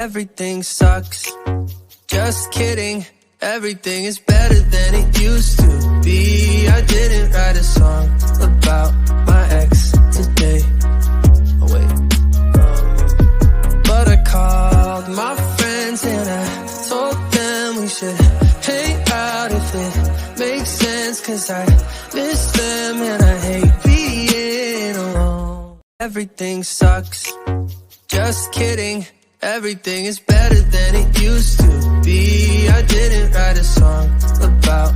Everything sucks, just kidding. Everything is better than it used to be. I didn't write a song about my ex today. Oh wait, but I called my friends and I told them we should hang out if it makes sense, 'cause I miss them and I hate being alone. Everything sucks, just kidding. Everything is better than it used to be. I didn't write a song about